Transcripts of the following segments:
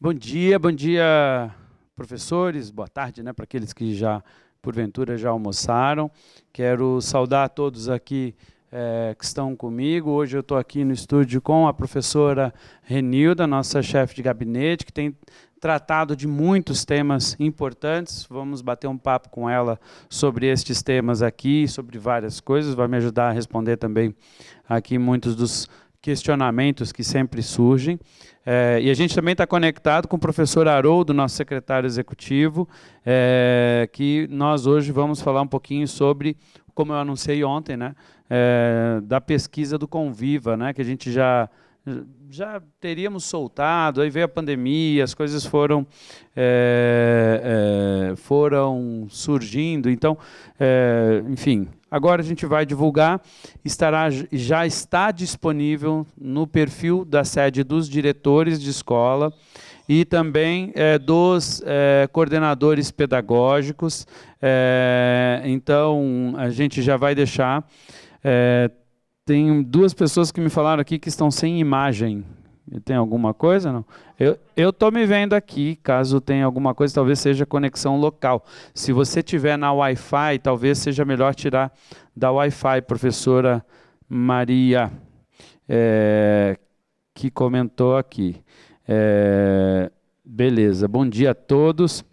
Bom dia, professores, boa tarde, né, para aqueles que já, porventura, já almoçaram. Quero saudar a todos aqui que estão comigo. Hoje eu estou aqui no estúdio com a professora Renilda, nossa chefe de gabinete, que tem tratado de muitos temas importantes. Vamos bater um papo com ela sobre estes temas aqui, sobre várias coisas, vai me ajudar a responder também aqui muitos dos questionamentos que sempre surgem. E a gente também está conectado com o professor Haroldo, nosso secretário executivo, que nós hoje vamos falar um pouquinho sobre, como eu anunciei ontem, né, da pesquisa do Conviva, né, que a gente já teríamos soltado, aí veio a pandemia, as coisas foram surgindo, então, enfim, agora a gente vai divulgar, já está disponível no perfil da sede dos diretores de escola e também dos coordenadores pedagógicos, então a gente já vai deixar. Tem duas pessoas que me falaram aqui que estão sem imagem. Tem alguma coisa? Não? Eu estou me vendo aqui, caso tenha alguma coisa, talvez seja conexão local. Se você tiver na Wi-Fi, talvez seja melhor tirar da Wi-Fi, professora Maria, que comentou aqui. Beleza, bom dia a todos.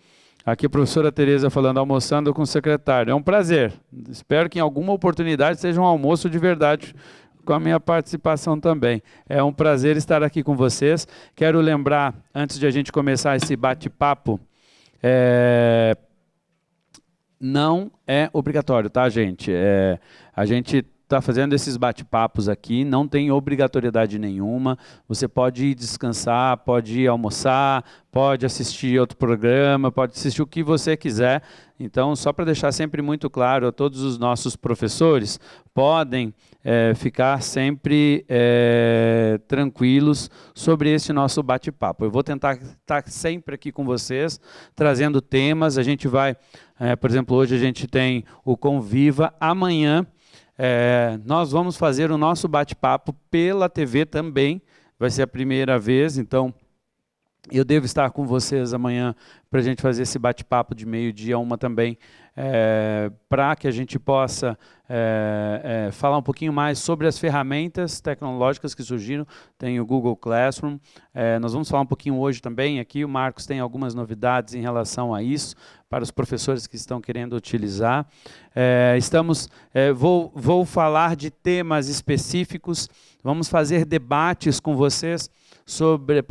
Aqui a professora Tereza falando, almoçando com o secretário. É um prazer. Espero que em alguma oportunidade seja um almoço de verdade com a minha participação também. É um prazer estar aqui com vocês. Quero lembrar, antes de a gente começar esse bate-papo, não é obrigatório, tá, gente? A gente está fazendo esses bate-papos aqui, não tem obrigatoriedade nenhuma, você pode ir descansar, pode ir almoçar, pode assistir outro programa, pode assistir o que você quiser. Então, só para deixar sempre muito claro, a todos os nossos professores podem ficar sempre tranquilos sobre esse nosso bate-papo. Eu vou tentar estar sempre aqui com vocês, trazendo temas. A gente vai, por exemplo, hoje a gente tem o Conviva, amanhã nós vamos fazer o nosso bate-papo pela TV também, vai ser a primeira vez, então eu devo estar com vocês amanhã para a gente fazer esse bate-papo de meio-dia a 1 também, para que a gente possa falar um pouquinho mais sobre as ferramentas tecnológicas que surgiram. Tem o Google Classroom, nós vamos falar um pouquinho hoje também aqui, o Marcos tem algumas novidades em relação a isso, para os professores que estão querendo utilizar. Vou falar de temas específicos, vamos fazer debates com vocês,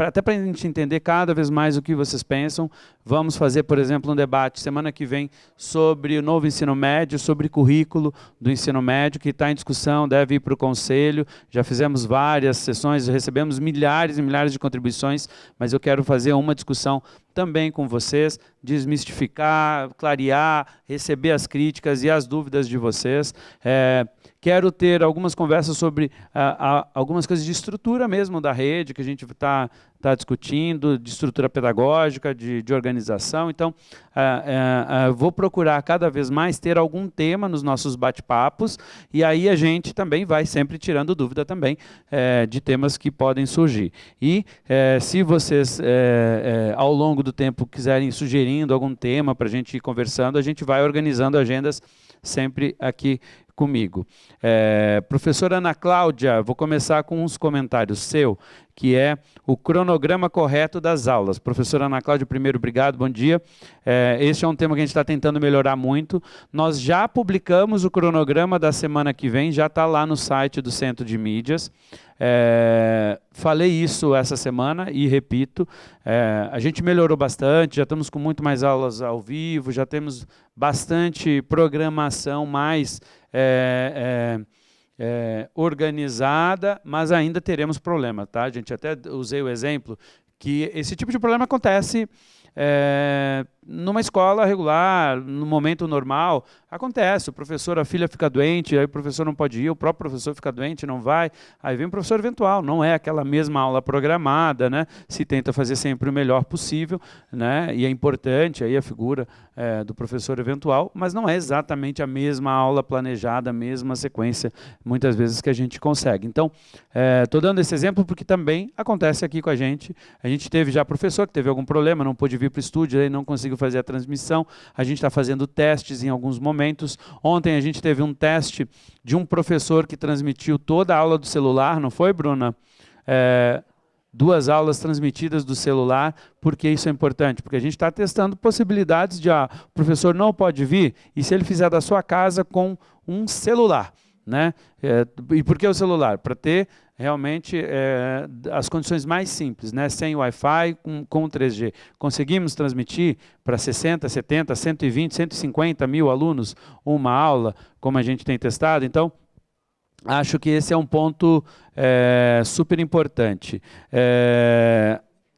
até para a gente entender cada vez mais o que vocês pensam. Vamos fazer, por exemplo, um debate semana que vem sobre o novo ensino médio, sobre currículo do ensino médio, que está em discussão, deve ir para o conselho. Já fizemos várias sessões, recebemos milhares e milhares de contribuições, mas eu quero fazer uma discussão também com vocês, desmistificar, clarear, receber as críticas e as dúvidas de vocês. Quero ter algumas conversas sobre algumas coisas de estrutura mesmo da rede, que a gente está discutindo, de estrutura pedagógica, de organização. Então, vou procurar cada vez mais ter algum tema nos nossos bate-papos, e aí a gente também vai sempre tirando dúvida também de temas que podem surgir. E se vocês, ao longo do tempo, quiserem ir sugerindo algum tema para a gente ir conversando, a gente vai organizando agendas sempre aqui comigo. Professora Ana Cláudia, vou começar com uns comentários seu, que é o cronograma correto das aulas. Professora Ana Cláudia, primeiro, obrigado, bom dia. Esse é um tema que a gente está tentando melhorar muito. Nós já publicamos o cronograma da semana que vem, já está lá no site do Centro de Mídias. Falei isso essa semana e repito, a gente melhorou bastante, já estamos com muito mais aulas ao vivo, já temos bastante programação mais organizada, mas ainda teremos problema, tá? A gente até usei o exemplo que esse tipo de problema acontece numa escola regular, no momento normal, acontece, a filha fica doente, aí o professor não pode ir, o próprio professor fica doente, não vai, aí vem o professor eventual, não é aquela mesma aula programada, né? Se tenta fazer sempre o melhor possível, né? E é importante aí a figura do professor eventual, mas não é exatamente a mesma aula planejada, a mesma sequência, muitas vezes que a gente consegue. Então, estou dando esse exemplo porque também acontece aqui com a gente teve já professor que teve algum problema, não pôde vir para o estúdio, aí não conseguiu fazer a transmissão, a gente está fazendo testes em alguns momentos. Ontem a gente teve um teste de um professor que transmitiu toda a aula do celular, não foi, Bruna? 2 aulas transmitidas do celular, porque isso é importante, porque a gente está testando possibilidades de, o professor não pode vir, e se ele fizer da sua casa com um celular, né? E por que o celular? Para ter realmente as condições mais simples, né? Sem Wi-Fi, com 3G. Conseguimos transmitir para 60, 70, 120, 150 mil alunos uma aula, como a gente tem testado, então acho que esse é um ponto super importante.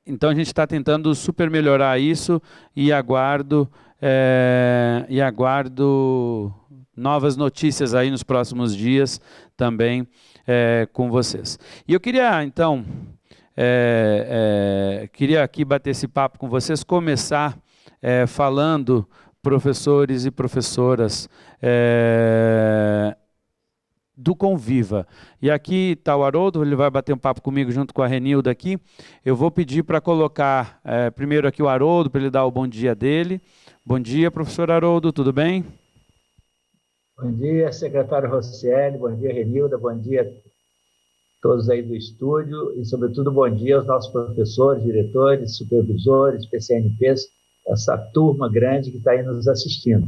Então a gente está tentando super melhorar isso e aguardo novas notícias aí nos próximos dias também com vocês. E eu queria então queria aqui bater esse papo com vocês, começar falando, professores e professoras, do Conviva. E aqui está o Haroldo, ele vai bater um papo comigo junto com a Renilda aqui. Eu vou pedir para colocar primeiro aqui o Haroldo, para ele dar o bom dia dele. Bom dia, professor Haroldo, tudo bem? Bom dia, secretário Rocieli, bom dia, Renilda, bom dia a todos aí do estúdio e, sobretudo, bom dia aos nossos professores, diretores, supervisores, PCNPs, essa turma grande que está aí nos assistindo.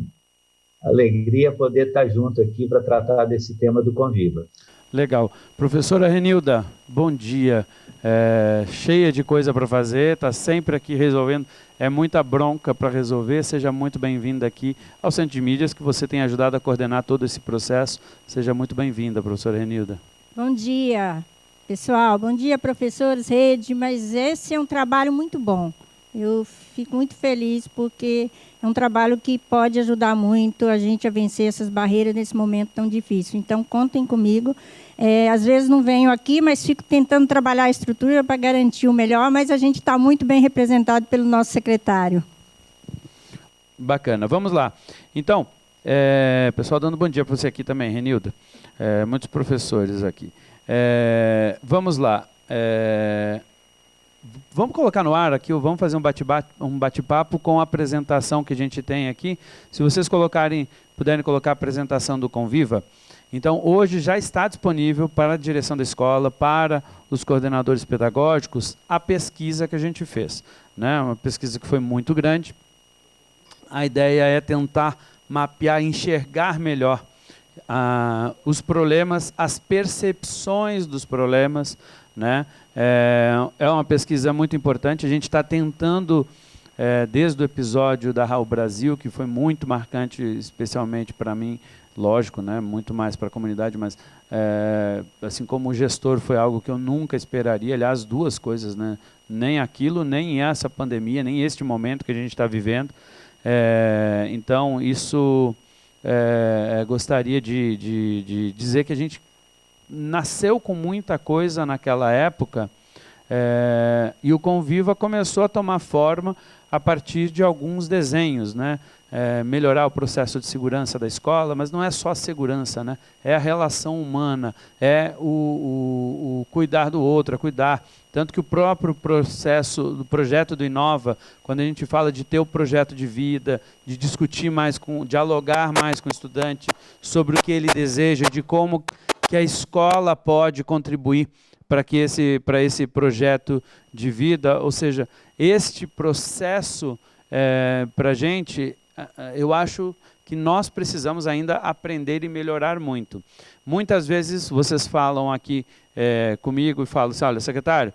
Alegria poder estar junto aqui para tratar desse tema do Conviva. Legal. Professora Renilda, bom dia. Cheia de coisa para fazer, está sempre aqui resolvendo, é muita bronca para resolver. Seja muito bem-vinda aqui ao Centro de Mídias, que você tem ajudado a coordenar todo esse processo. Seja muito bem-vinda, professora Renilda. Bom dia, pessoal. Bom dia, professores, rede, mas esse é um trabalho muito bom. Eu fico muito feliz porque é um trabalho que pode ajudar muito a gente a vencer essas barreiras nesse momento tão difícil. Então, contem comigo. Às vezes não venho aqui, mas fico tentando trabalhar a estrutura para garantir o melhor, mas a gente está muito bem representado pelo nosso secretário. Bacana. Vamos lá. Então, pessoal, dando bom dia para você aqui também, Renilda. Muitos professores aqui. Vamos lá. Vamos colocar no ar aqui, vamos fazer um bate-papo com a apresentação que a gente tem aqui. Se vocês puderem colocar a apresentação do Conviva. Então, hoje já está disponível para a direção da escola, para os coordenadores pedagógicos, a pesquisa que a gente fez, né? Uma pesquisa que foi muito grande. A ideia é tentar mapear, enxergar melhor os problemas, as percepções dos problemas, né? É uma pesquisa muito importante. A gente está tentando, desde o episódio da Raul Brasil, que foi muito marcante, especialmente para mim, lógico, né? Muito mais para a comunidade, mas assim como gestor foi algo que eu nunca esperaria. Aliás, 2 coisas, né? Nem aquilo, nem essa pandemia, nem este momento que a gente está vivendo. Então, isso gostaria de dizer que a gente nasceu com muita coisa naquela época, e o Conviva começou a tomar forma a partir de alguns desenhos, né? Melhorar o processo de segurança da escola, mas não é só a segurança, né? É a relação humana, é o cuidar do outro, é cuidar. Tanto que o próprio processo do projeto do Inova, quando a gente fala de ter o projeto de vida, de discutir mais, dialogar mais com o estudante sobre o que ele deseja, de como que a escola pode contribuir para esse projeto de vida, ou seja, este processo para a gente, eu acho que nós precisamos ainda aprender e melhorar muito. Muitas vezes vocês falam aqui comigo e falo assim, olha, secretário,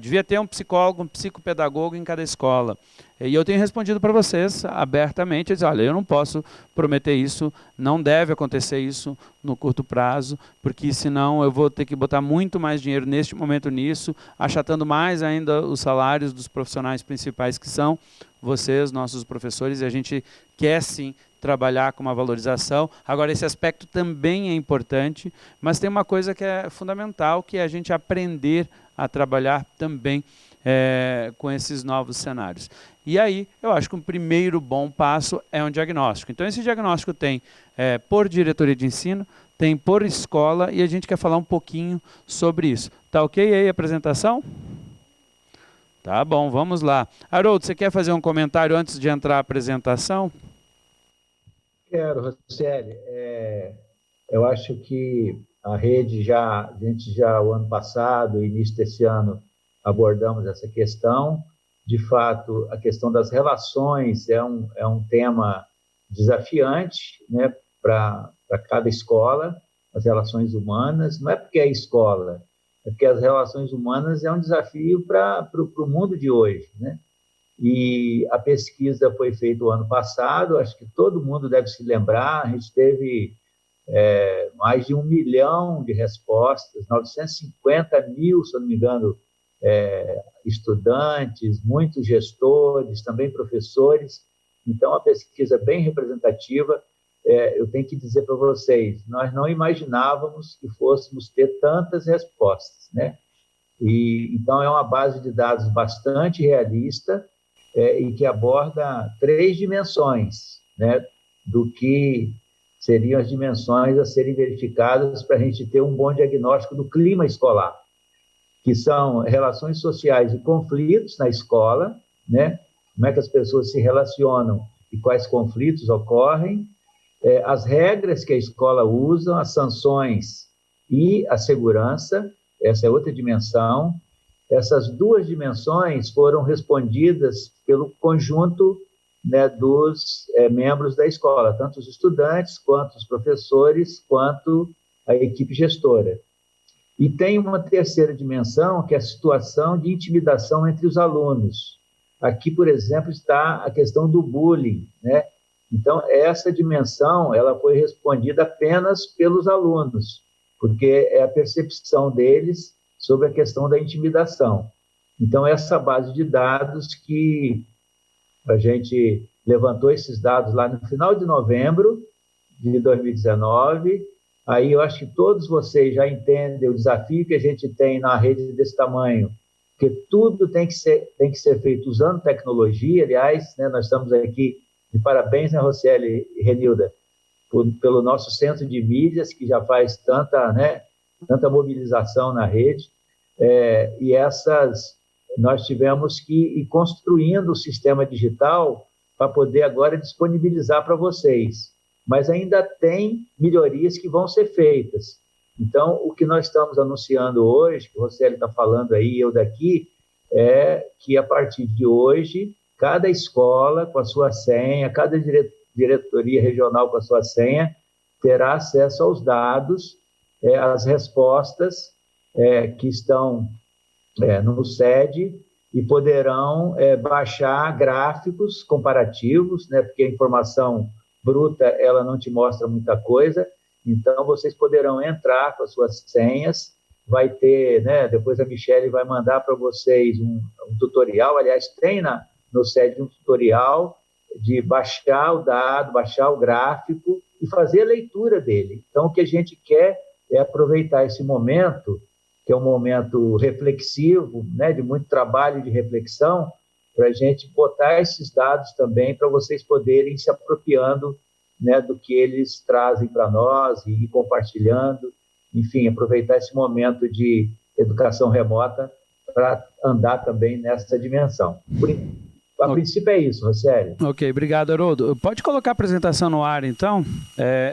devia ter um psicólogo, um psicopedagogo em cada escola. E eu tenho respondido para vocês abertamente, eu digo, olha, eu não posso prometer isso, não deve acontecer isso no curto prazo, porque senão eu vou ter que botar muito mais dinheiro neste momento nisso, achatando mais ainda os salários dos profissionais principais que são vocês, nossos professores, e a gente quer sim trabalhar com uma valorização. Agora, esse aspecto também é importante, mas tem uma coisa que é fundamental, que é a gente aprender a trabalhar também com esses novos cenários. E aí, eu acho que um primeiro bom passo é um diagnóstico. Então, esse diagnóstico tem por diretoria de ensino, tem por escola, e a gente quer falar um pouquinho sobre isso. Tá ok aí a apresentação? Tá bom, vamos lá. Haroldo, você quer fazer um comentário antes de entrar a apresentação? Quero, Rocieli. Eu acho que a rede a gente já o ano passado, início desse ano, abordamos essa questão. De fato, a questão das relações é um tema desafiante, né, para cada escola, as relações humanas. Não é porque é escola, é porque as relações humanas é um desafio para o mundo de hoje, né? E a pesquisa foi feita o ano passado, acho que todo mundo deve se lembrar, a gente teve mais de 1 milhão de respostas, 950 mil, se eu não me engano, estudantes, muitos gestores, também professores. Então, a pesquisa é bem representativa. Eu tenho que dizer para vocês, nós não imaginávamos que fôssemos ter tantas respostas, né? Então, é uma base de dados bastante realista e que aborda 3 dimensões, né, do que seriam as dimensões a serem verificadas para a gente ter um bom diagnóstico do clima escolar, que são relações sociais e conflitos na escola, né? Como é que as pessoas se relacionam e quais conflitos ocorrem, as regras que a escola usa, as sanções e a segurança, essa é outra dimensão. Essas 2 dimensões foram respondidas pelo conjunto, né, dos membros da escola, tanto os estudantes, quanto os professores, quanto a equipe gestora. E tem uma terceira dimensão, que é a situação de intimidação entre os alunos. Aqui, por exemplo, está a questão do bullying, né? Então, essa dimensão ela foi respondida apenas pelos alunos, porque é a percepção deles sobre a questão da intimidação. Então, essa base de dados que a gente levantou esses dados lá no final de novembro de 2019, aí eu acho que todos vocês já entendem o desafio que a gente tem na rede desse tamanho, porque tudo tem que ser feito usando tecnologia. Aliás, né, nós estamos aqui de parabéns, né, Rocieli e Renilda, pelo nosso centro de mídias, que já faz tanta mobilização na rede, nós tivemos que ir construindo o sistema digital para poder agora disponibilizar para vocês. Mas ainda tem melhorias que vão ser feitas. Então, o que nós estamos anunciando hoje, que o Rocieli está falando aí, eu daqui, é que a partir de hoje, cada escola com a sua senha, cada diretoria regional com a sua senha, terá acesso aos dados, às respostas que estão no SED, e poderão baixar gráficos comparativos, né, porque a informação bruta ela não te mostra muita coisa. Então, vocês poderão entrar com as suas senhas, vai ter, né, depois a Michele vai mandar para vocês um tutorial, aliás, tem no SED um tutorial de baixar o dado, baixar o gráfico e fazer a leitura dele. Então, o que a gente quer é aproveitar esse momento, que é um momento reflexivo, né, de muito trabalho de reflexão, para a gente botar esses dados também para vocês poderem ir se apropriando, né, do que eles trazem para nós e ir compartilhando. Enfim, aproveitar esse momento de educação remota para andar também nessa dimensão. A princípio é isso, Rocieli. Ok, obrigado, Haroldo. Pode colocar a apresentação no ar, então?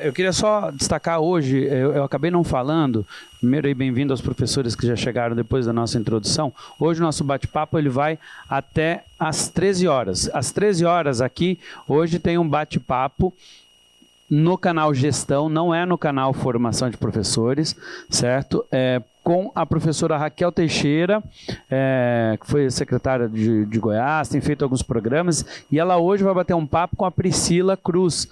Eu queria só destacar hoje, eu acabei não falando, primeiro aí bem-vindo aos professores que já chegaram depois da nossa introdução. Hoje o nosso bate-papo ele vai até às 13 horas. Às 13 horas aqui, hoje tem um bate-papo no canal Gestão, não é no canal Formação de Professores, certo? com a professora Raquel Teixeira, que foi secretária de Goiás, tem feito alguns programas, e ela hoje vai bater um papo com a Priscila Cruz,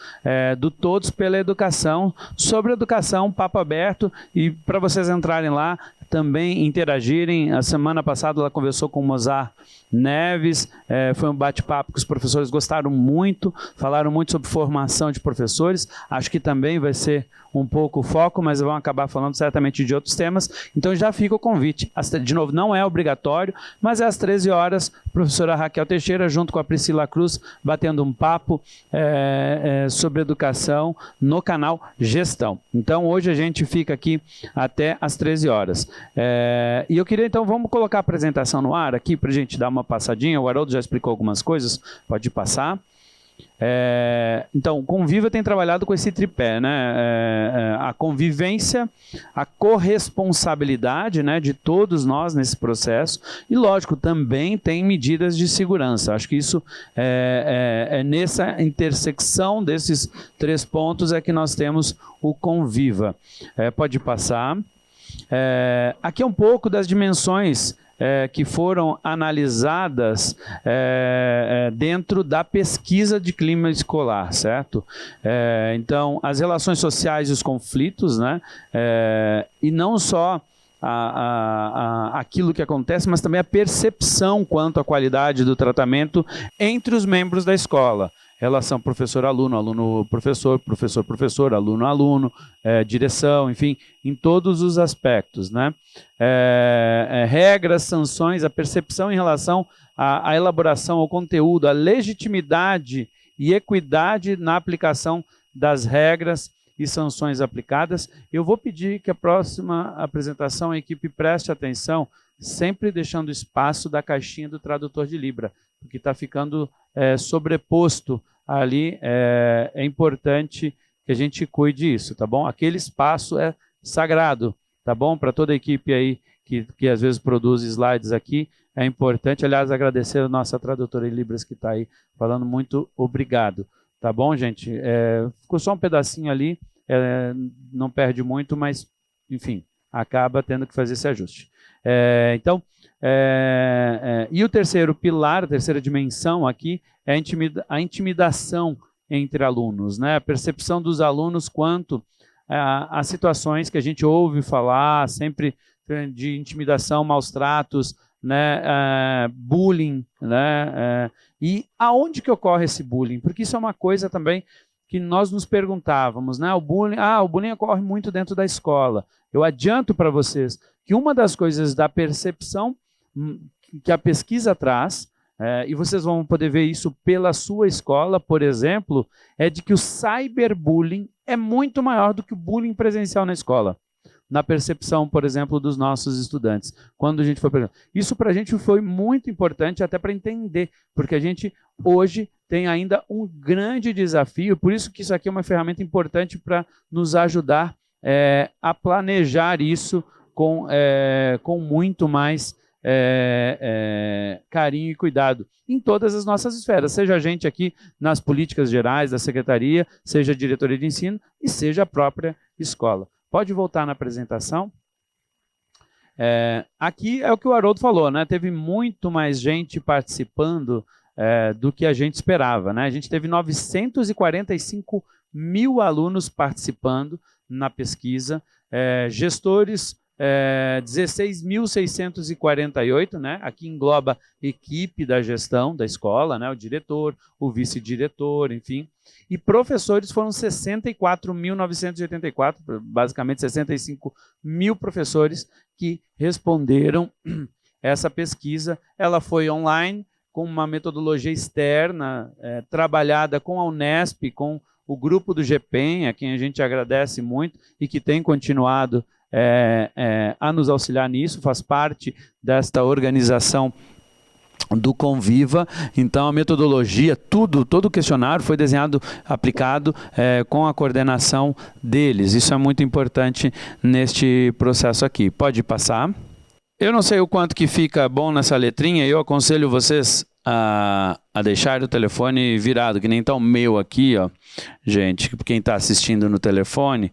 do Todos pela Educação, sobre educação, papo aberto, e para vocês entrarem lá, também interagirem. A semana passada ela conversou com o Mozart Neves, foi um bate-papo que os professores gostaram muito, falaram muito sobre formação de professores, acho que também vai ser um pouco o foco, mas vão acabar falando certamente de outros temas, então já fica o convite. De novo, não é obrigatório, mas é às 13 horas, professora Raquel Teixeira, junto com a Priscila Cruz, batendo um papo sobre educação no canal Gestão. Então hoje a gente fica aqui até às 13 horas. E eu queria então, vamos colocar a apresentação no ar aqui, para a gente dar uma passadinha. O Haroldo já explicou algumas coisas, pode passar. Então, o Conviva tem trabalhado com esse tripé, né? A convivência, a corresponsabilidade, né, de todos nós nesse processo, e lógico, também tem medidas de segurança. Acho que isso é nessa intersecção desses 3 pontos é que nós temos o Conviva. Pode passar. Aqui é um pouco das dimensões que foram analisadas dentro da pesquisa de clima escolar, certo? Então, as relações sociais e os conflitos, né? E não só aquilo que acontece, mas também a percepção quanto à qualidade do tratamento entre os membros da escola. Relação professor-aluno, aluno-professor, professor-professor, aluno-aluno, direção, enfim, em todos os aspectos, né? Regras, sanções, a percepção em relação à elaboração, ao conteúdo, a legitimidade e equidade na aplicação das regras e sanções aplicadas. Eu vou pedir que a próxima apresentação a equipe preste atenção, sempre deixando espaço da caixinha do tradutor de Libra, porque está ficando sobreposto ali, é importante que a gente cuide disso, tá bom? Aquele espaço é sagrado, tá bom? Para toda a equipe aí que às vezes produz slides aqui, é importante. Aliás, agradecer a nossa tradutora em Libras que está aí falando, muito obrigado, tá bom, gente? Ficou só um pedacinho ali, não perde muito, mas, enfim, acaba tendo que fazer esse ajuste. Então, e o terceiro pilar, a terceira dimensão aqui, é a intimidação entre alunos, né? A percepção dos alunos quanto a situações que a gente ouve falar, sempre de intimidação, maus tratos, né? Bullying, né? E aonde que ocorre esse bullying? Porque isso é uma coisa também que nós nos perguntávamos, né? O bullying ocorre muito dentro da escola. Eu adianto para vocês que uma das coisas da percepção que a pesquisa traz, e vocês vão poder ver isso pela sua escola, por exemplo, é de que o cyberbullying é muito maior do que o bullying presencial na escola, na percepção, por exemplo, dos nossos estudantes. Quando a gente foi isso para a gente foi muito importante até para entender, porque a gente hoje tem ainda um grande desafio, por isso que isso aqui é uma ferramenta importante para nos ajudar a planejar isso com muito mais carinho e cuidado em todas as nossas esferas, seja a gente aqui nas políticas gerais da secretaria, seja a diretoria de ensino e seja a própria escola. Pode voltar na apresentação. Aqui é o que o Haroldo falou, né? Teve muito mais gente participando do que a gente esperava, né? A gente teve 945 mil alunos participando na pesquisa, gestores 16.648, né? Aqui engloba equipe da gestão da escola, né? O diretor, o vice-diretor, enfim. E professores foram 64.984, basicamente 65 mil professores que responderam essa pesquisa. Ela foi online, com uma metodologia externa, trabalhada com a Unesp, com o grupo do GPEM, a quem a gente agradece muito e que tem continuado a nos auxiliar nisso, faz parte desta organização do Conviva. Então a metodologia, todo o questionário foi desenhado, aplicado com a coordenação deles. Isso é muito importante neste processo aqui. Pode passar. Eu não sei o quanto que fica bom nessa letrinha, eu aconselho vocês a deixar o telefone virado, que nem está o meu aqui, ó, gente, quem está assistindo no telefone,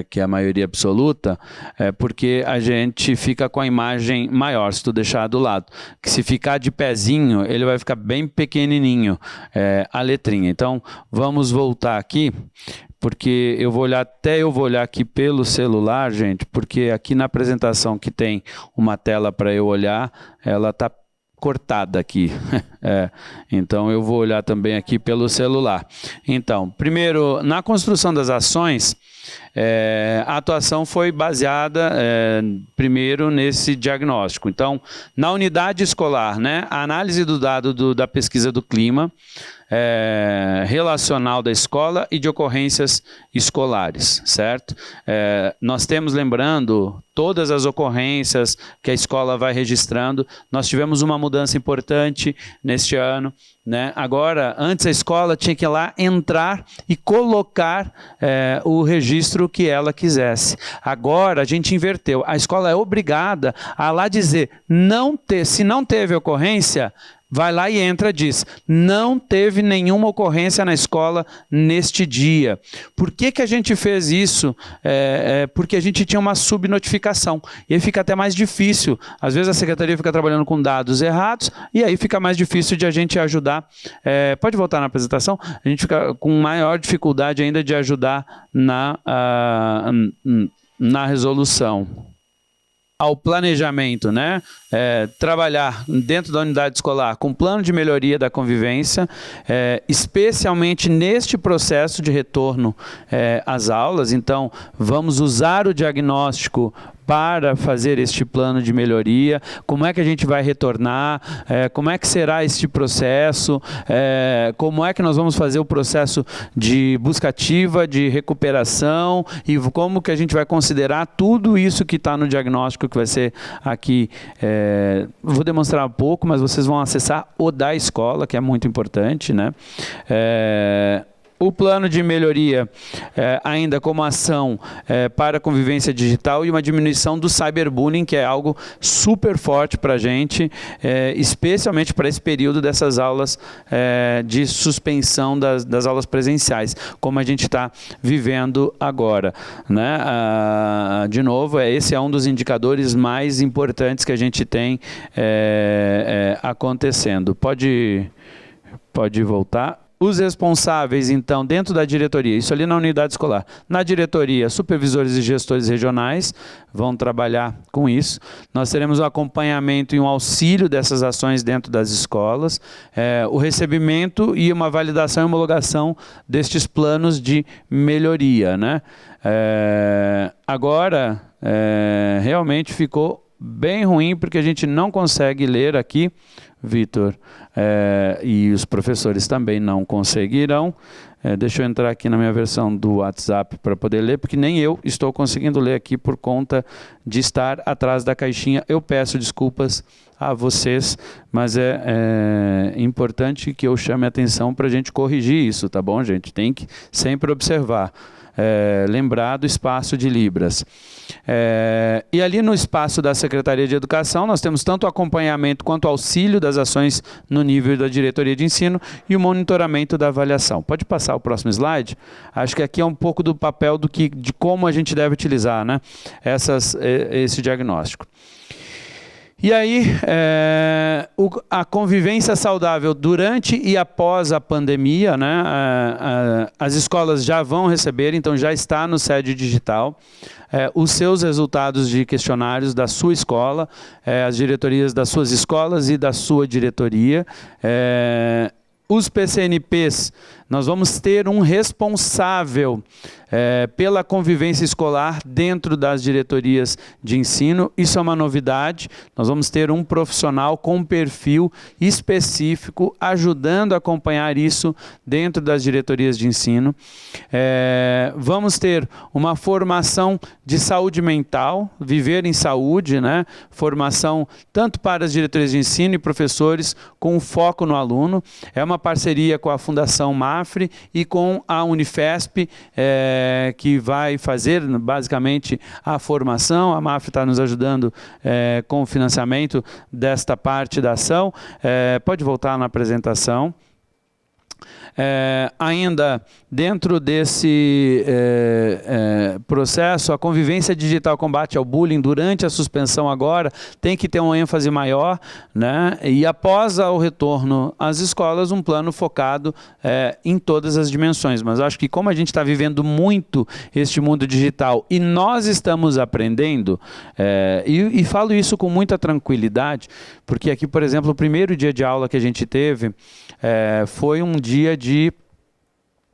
que é a maioria absoluta, porque a gente fica com a imagem maior, se tu deixar do lado. Que se ficar de pezinho, ele vai ficar bem pequenininho, a letrinha. Então, vamos voltar aqui, porque eu vou olhar aqui pelo celular, gente, porque aqui na apresentação que tem uma tela para eu olhar, ela está cortada aqui. Então eu vou olhar também aqui pelo celular. Então, primeiro, na construção das ações, a atuação foi baseada primeiro nesse diagnóstico. Então, na unidade escolar, né, a análise do dado da pesquisa do clima, relacional da escola e de ocorrências escolares, certo? Nós temos, lembrando, todas as ocorrências que a escola vai registrando. Nós tivemos uma mudança importante neste ano, né? Agora, antes a escola tinha que ir lá entrar e colocar o registro que ela quisesse. Agora a gente inverteu. A escola é obrigada a lá dizer, se não teve ocorrência, vai lá e entra, diz, não teve nenhuma ocorrência na escola neste dia. Por que a gente fez isso? Porque a gente tinha uma subnotificação. E aí fica até mais difícil. Às vezes a secretaria fica trabalhando com dados errados e aí fica mais difícil de a gente ajudar. Pode voltar na apresentação? A gente fica com maior dificuldade ainda de ajudar na resolução. Ao planejamento, né? Trabalhar dentro da unidade escolar com plano de melhoria da convivência, especialmente neste processo de retorno às aulas. Então, vamos usar o diagnóstico para fazer este plano de melhoria, como é que a gente vai retornar, como é que será este processo, como é que nós vamos fazer o processo de busca ativa, de recuperação e como que a gente vai considerar tudo isso que está no diagnóstico que vai ser aqui. Vou demonstrar um pouco, mas vocês vão acessar o da escola, que é muito importante, né? O plano de melhoria, ainda como ação para a convivência digital e uma diminuição do cyberbullying, que é algo super forte para a gente, especialmente para esse período dessas aulas de suspensão das aulas presenciais, como a gente está vivendo agora, né? De novo, esse é um dos indicadores mais importantes que a gente tem acontecendo. Pode voltar. Os responsáveis, então, dentro da diretoria, isso ali na unidade escolar. Na diretoria, supervisores e gestores regionais vão trabalhar com isso. Nós teremos um acompanhamento e um auxílio dessas ações dentro das escolas, o recebimento e uma validação e homologação destes planos de melhoria, né? Agora, realmente ficou bem ruim, porque a gente não consegue ler aqui, Vitor, e os professores também não conseguirão. Deixa eu entrar aqui na minha versão do WhatsApp para poder ler, porque nem eu estou conseguindo ler aqui por conta de estar atrás da caixinha. Eu peço desculpas a vocês, mas é importante que eu chame a atenção para a gente corrigir isso, tá bom, gente? Tem que sempre observar. Lembrar do espaço de Libras. E ali no espaço da Secretaria de Educação, nós temos tanto o acompanhamento quanto o auxílio das ações no nível da diretoria de ensino e o monitoramento da avaliação. Pode passar o próximo slide? Acho que aqui é um pouco do papel de como a gente deve utilizar, né, esse diagnóstico. E aí, a convivência saudável durante e após a pandemia, né? As escolas já vão receber, então já está no SED digital, os seus resultados de questionários da sua escola, as diretorias das suas escolas e da sua diretoria. Os PCNPs, nós vamos ter um responsável pela convivência escolar dentro das diretorias de ensino. Isso é uma novidade. Nós vamos ter um profissional com um perfil específico ajudando a acompanhar isso dentro das diretorias de ensino. Vamos ter uma formação de saúde mental, viver em saúde, né? Formação tanto para as diretorias de ensino e professores com foco no aluno. É uma parceria com a Fundação Mafre e com a Unifesp, que vai fazer basicamente a formação. A Mafre está nos ajudando com o financiamento desta parte da ação. Pode voltar na apresentação. Ainda dentro desse processo, a convivência digital combate ao bullying durante a suspensão agora tem que ter uma ênfase maior, né? E após o retorno às escolas, um plano focado em todas as dimensões. Mas acho que como a gente está vivendo muito este mundo digital e nós estamos aprendendo, e falo isso com muita tranquilidade, porque aqui, por exemplo, o primeiro dia de aula que a gente teve foi um dia de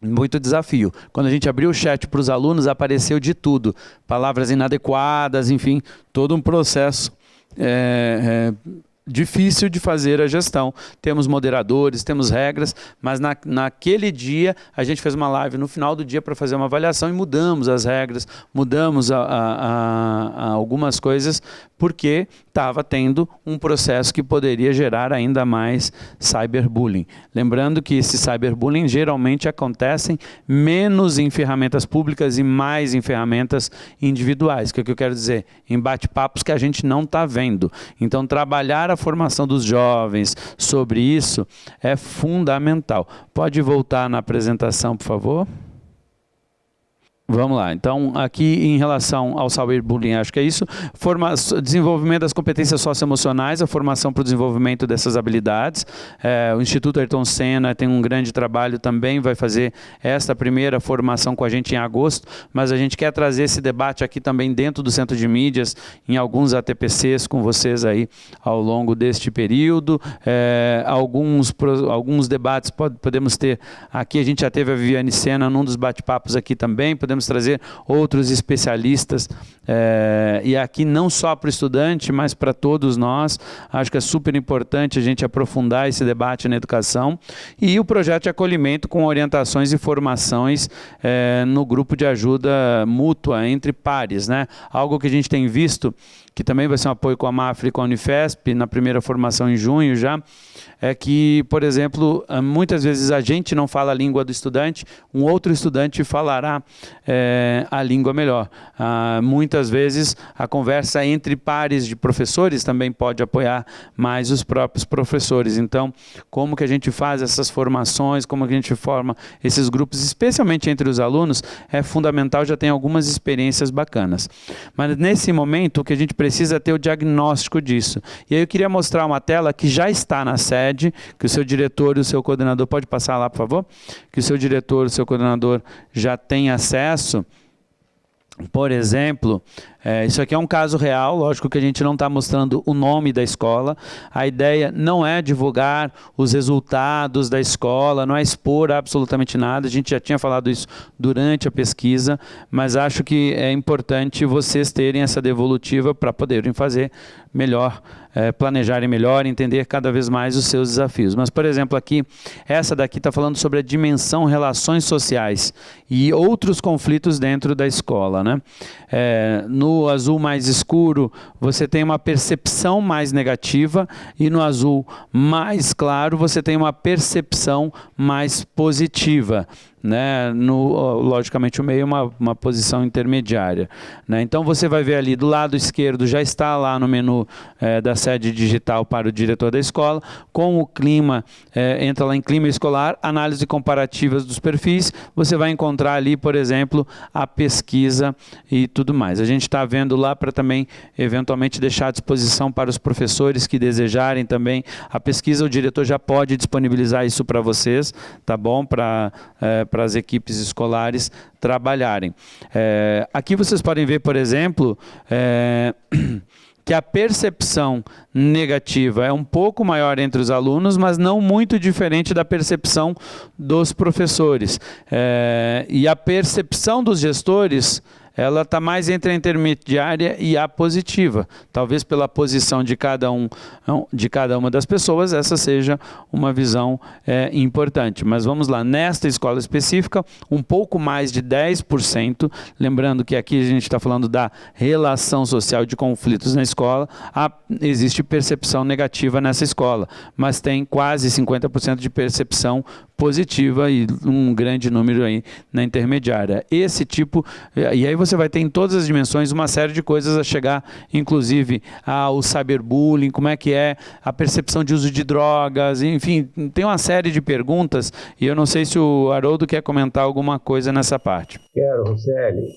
muito desafio. Quando a gente abriu o chat para os alunos, apareceu de tudo. Palavras inadequadas, enfim, todo um processo difícil de fazer a gestão. Temos moderadores, temos regras, mas naquele dia a gente fez uma live no final do dia para fazer uma avaliação e mudamos as regras, mudamos algumas coisas, porque estava tendo um processo que poderia gerar ainda mais cyberbullying. Lembrando que esse cyberbullying geralmente acontecem menos em ferramentas públicas e mais em ferramentas individuais. O que eu quero dizer? Em bate-papos que a gente não está vendo. Então, trabalhar a formação dos jovens sobre isso é fundamental. Pode voltar na apresentação, por favor? Vamos lá, então aqui em relação ao cyberbullying, acho que é isso. Desenvolvimento das competências socioemocionais, a formação para o desenvolvimento dessas habilidades. O Instituto Ayrton Senna tem um grande trabalho também, vai fazer esta primeira formação com a gente em agosto, mas a gente quer trazer esse debate aqui também dentro do Centro de Mídias, em alguns ATPCs com vocês aí ao longo deste período. Alguns debates podemos ter aqui, a gente já teve a Viviane Senna num dos bate-papos aqui também, podemos trazer outros especialistas, e aqui não só para o estudante, mas para todos nós. Acho que é super importante a gente aprofundar esse debate na educação. E o projeto de acolhimento com orientações e formações no grupo de ajuda mútua entre pares, né? Algo que a gente tem visto, que também vai ser um apoio com a Mafre e com a Unifesp, na primeira formação em junho já, é que, por exemplo, muitas vezes a gente não fala a língua do estudante, um outro estudante falará a língua melhor. Muitas vezes a conversa entre pares de professores também pode apoiar mais os próprios professores. Então, como que a gente faz essas formações, como que a gente forma esses grupos, especialmente entre os alunos, é fundamental, já tem algumas experiências bacanas. Mas nesse momento, o que a gente precisa é ter o diagnóstico disso. E aí eu queria mostrar uma tela que já está na sede, que o seu diretor e o seu coordenador, pode passar lá, por favor? Que o seu diretor e o seu coordenador já têm acesso. Por exemplo, isso aqui é um caso real, lógico que a gente não está mostrando o nome da escola. A ideia não é divulgar os resultados da escola, não é expor absolutamente nada. A gente já tinha falado isso durante a pesquisa, mas acho que é importante vocês terem essa devolutiva para poderem fazer melhor, planejarem melhor, entender cada vez mais os seus desafios. Mas, por exemplo, aqui, essa daqui está falando sobre a dimensão relações sociais e outros conflitos dentro da escola, né? No azul mais escuro, você tem uma percepção mais negativa, e no azul mais claro, você tem uma percepção mais positiva, né? Logicamente o meio é uma posição intermediária, né? Então você vai ver ali do lado esquerdo, já está lá no menu da sede digital para o diretor da escola, com o clima, entra lá em clima escolar, análise comparativas dos perfis, você vai encontrar ali, por exemplo, a pesquisa e tudo mais. A gente está vendo lá para também, eventualmente, deixar à disposição para os professores que desejarem também a pesquisa, o diretor já pode disponibilizar isso para vocês, tá bom? Para as equipes escolares trabalharem. Aqui vocês podem ver, por exemplo, que a percepção negativa é um pouco maior entre os alunos, mas não muito diferente da percepção dos professores. E a percepção dos gestores ela está mais entre a intermediária e a positiva. Talvez pela posição de cada uma das pessoas, essa seja uma visão importante. Mas vamos lá, nesta escola específica, um pouco mais de 10%, lembrando que aqui a gente está falando da relação social de conflitos na escola, existe percepção negativa nessa escola, mas tem quase 50% de percepção positiva e um grande número aí na intermediária. Esse tipo, e aí você vai ter em todas as dimensões uma série de coisas a chegar, inclusive ao cyberbullying, como é que é a percepção de uso de drogas, enfim, tem uma série de perguntas e eu não sei se o Haroldo quer comentar alguma coisa nessa parte. Quero, Roseli.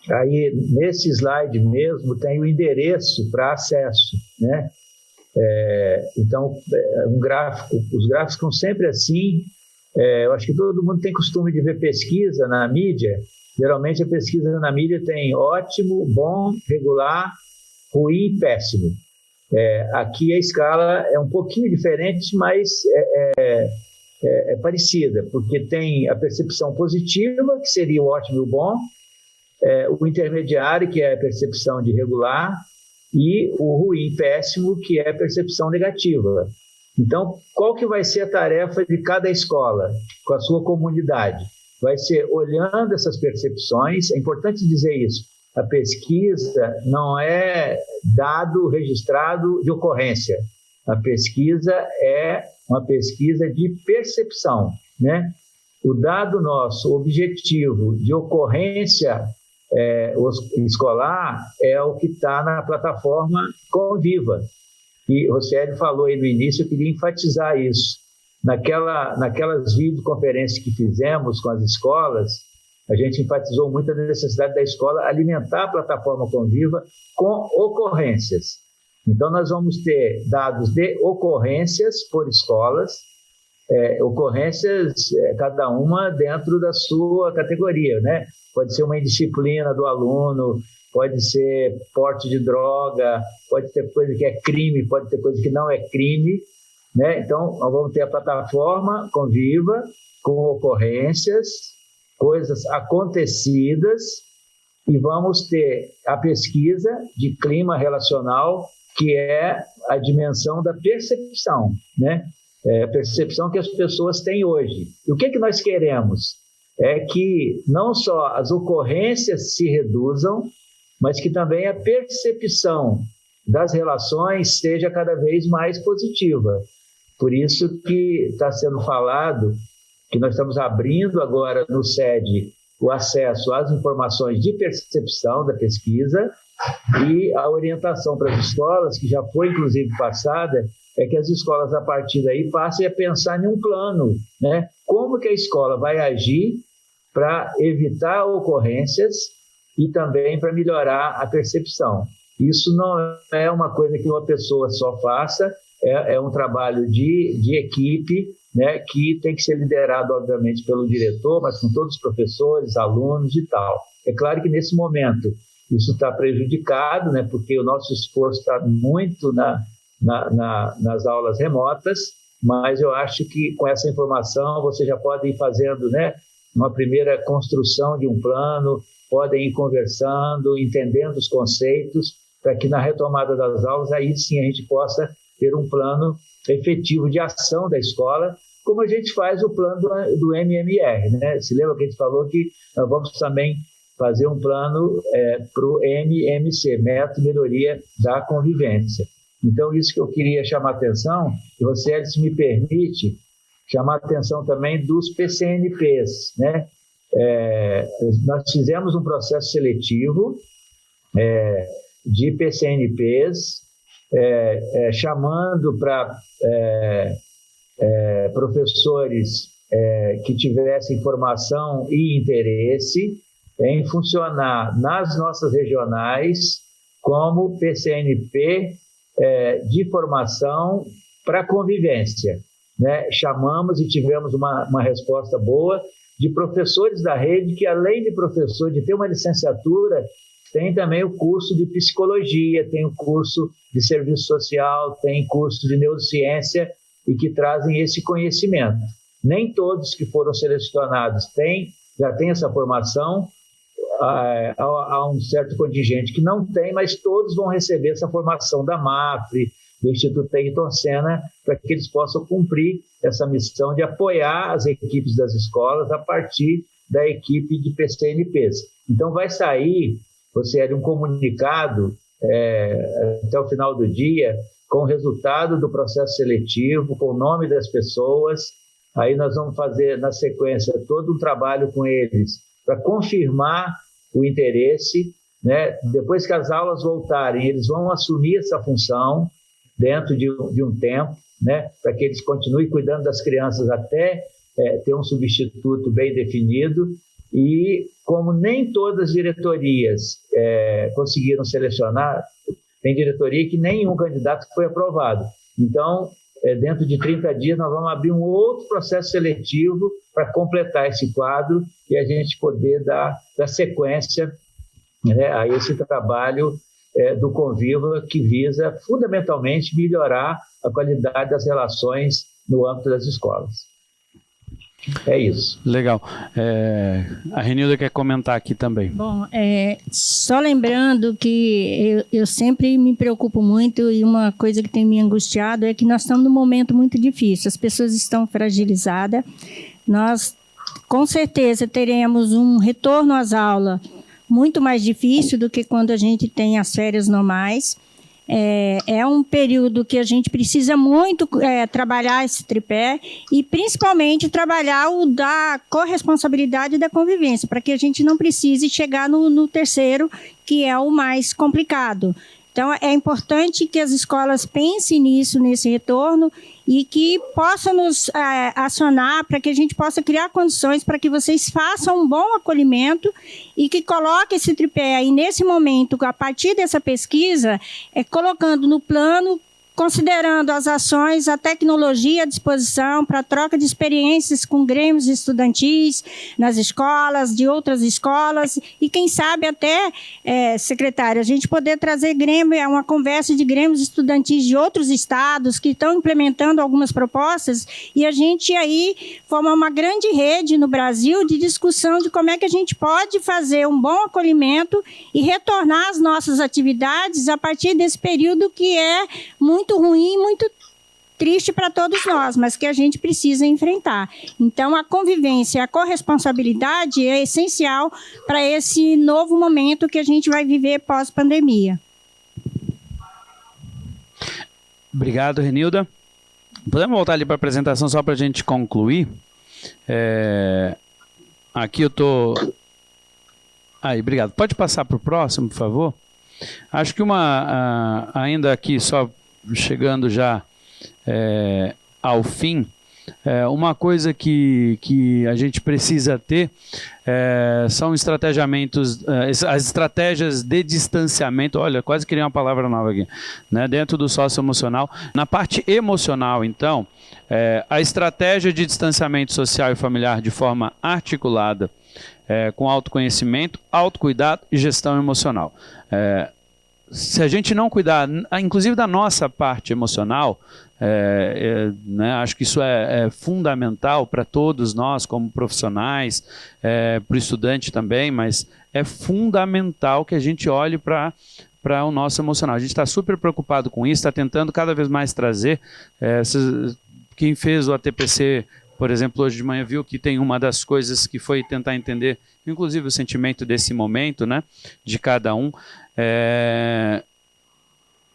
Aí, nesse slide mesmo, tem o endereço para acesso, né? Então, um gráfico, os gráficos ficam sempre assim. Eu acho que todo mundo tem costume de ver pesquisa na mídia. Geralmente a pesquisa na mídia tem ótimo, bom, regular, ruim e péssimo. Aqui a escala é um pouquinho diferente, mas é parecida, porque tem a percepção positiva, que seria o ótimo e o bom, o intermediário, que é a percepção de regular, e o ruim, péssimo, que é a percepção negativa. Então, qual que vai ser a tarefa de cada escola com a sua comunidade? Vai ser olhando essas percepções, é importante dizer isso, a pesquisa não é dado registrado de ocorrência, a pesquisa é uma pesquisa de percepção, né? O dado nosso objetivo de ocorrência escolar é o que está na plataforma Conviva. E o Roseli falou aí no início, eu queria enfatizar isso. Naquelas videoconferências que fizemos com as escolas, a gente enfatizou muito a necessidade da escola alimentar a plataforma Conviva com ocorrências. Então, nós vamos ter dados de ocorrências por escolas, ocorrências, cada uma dentro da sua categoria, né? Pode ser uma indisciplina do aluno, pode ser porte de droga, pode ter coisa que é crime, pode ter coisa que não é crime, né? Então, nós vamos ter a plataforma Conviva com ocorrências, coisas acontecidas, e vamos ter a pesquisa de clima relacional, que é a dimensão da percepção, né? A percepção que as pessoas têm hoje. E o que nós queremos? É que não só as ocorrências se reduzam, mas que também a percepção das relações seja cada vez mais positiva. Por isso que está sendo falado que nós estamos abrindo agora no SED o acesso às informações de percepção da pesquisa, e a orientação para as escolas, que já foi inclusive passada, é que as escolas a partir daí passem a pensar em um plano, né? Como que a escola vai agir para evitar ocorrências e também para melhorar a percepção. Isso não é uma coisa que uma pessoa só faça, é um trabalho de equipe, né, que tem que ser liderado, obviamente, pelo diretor, mas com todos os professores, alunos e tal. É claro que, nesse momento, isso está prejudicado, né, porque o nosso esforço está muito nas aulas remotas, mas eu acho que, com essa informação, você já pode ir fazendo, né, uma primeira construção de um plano, podem ir conversando, entendendo os conceitos, para que, na retomada das aulas, aí sim a gente possa ter um plano efetivo de ação da escola, como a gente faz o plano do MMR, né? Se lembra que a gente falou que nós vamos também fazer um plano para o MMC, Método de Melhoria da Convivência. Então, isso que eu queria chamar a atenção, e você, se me permite, chamar a atenção também dos PCNPs, né? Nós fizemos um processo seletivo de PCNPs, chamando para professores que tivessem formação e interesse em funcionar nas nossas regionais como PCNP de formação para convivência, né? Chamamos e tivemos uma resposta boa de professores da rede que, além de professor, de ter uma licenciatura, tem também o curso de psicologia, tem o curso de serviço social, tem curso de neurociência e que trazem esse conhecimento. Nem todos que foram selecionados já têm essa formação. há um certo contingente que não tem, mas todos vão receber essa formação da MAFRE, do Instituto Ayrton Senna, para que eles possam cumprir essa missão de apoiar as equipes das escolas a partir da equipe de PCNPs. Então, vai sair, um comunicado até o final do dia, com o resultado do processo seletivo, com o nome das pessoas. Aí nós vamos fazer, na sequência, todo um trabalho com eles para confirmar o interesse, né? Depois que as aulas voltarem, eles vão assumir essa função dentro de um tempo, né? Para que eles continuem cuidando das crianças até ter um substituto bem definido. E como nem todas as diretorias conseguiram selecionar, tem diretoria que nenhum candidato foi aprovado. Então, dentro de 30 dias, nós vamos abrir um outro processo seletivo para completar esse quadro e a gente poder dar sequência, né, a esse trabalho do Conviva, que visa fundamentalmente melhorar a qualidade das relações no âmbito das escolas. É isso. Legal. A Renilda quer comentar aqui também. Bom, só lembrando que eu sempre me preocupo muito, e uma coisa que tem me angustiado é que nós estamos num momento muito difícil, as pessoas estão fragilizadas, nós com certeza teremos um retorno às aulas muito mais difícil do que quando a gente tem as férias normais. É um período que a gente precisa muito trabalhar esse tripé e principalmente trabalhar o da corresponsabilidade e da convivência, para que a gente não precise chegar no terceiro, que é o mais complicado. Então, é importante que as escolas pensem nisso, nesse retorno, e que possam nos acionar para que a gente possa criar condições para que vocês façam um bom acolhimento e que coloquem esse tripé aí nesse momento, a partir dessa pesquisa, colocando no plano, considerando as ações, a tecnologia à disposição para troca de experiências com grêmios estudantis nas escolas, de outras escolas, e quem sabe até, secretário, a gente poder trazer uma conversa de grêmios estudantis de outros estados que estão implementando algumas propostas, e a gente aí formar uma grande rede no Brasil de discussão de como é que a gente pode fazer um bom acolhimento e retornar às nossas atividades a partir desse período que é muito ruim, muito triste para todos nós, mas que a gente precisa enfrentar. Então, a convivência, a corresponsabilidade é essencial para esse novo momento que a gente vai viver pós-pandemia. Obrigado, Renilda. Podemos voltar ali para a apresentação só para a gente concluir? Aqui eu estou... Aí, obrigado. Pode passar para o próximo, por favor? Acho que ainda aqui, só chegando já ao fim, uma coisa que a gente precisa ter são as estratégias de distanciamento. Olha, quase criei uma palavra nova aqui, né, dentro do socioemocional. Na parte emocional, então, a estratégia de distanciamento social e familiar de forma articulada, com autoconhecimento, autocuidado e gestão emocional. Se a gente não cuidar, inclusive da nossa parte emocional, né, acho que isso é fundamental para todos nós como profissionais, para o estudante também, mas é fundamental que a gente olhe para o nosso emocional. A gente está super preocupado com isso, está tentando cada vez mais trazer. Quem fez o ATPC, por exemplo, hoje de manhã viu que tem uma das coisas que foi tentar entender, inclusive o sentimento desse momento, né, de cada um.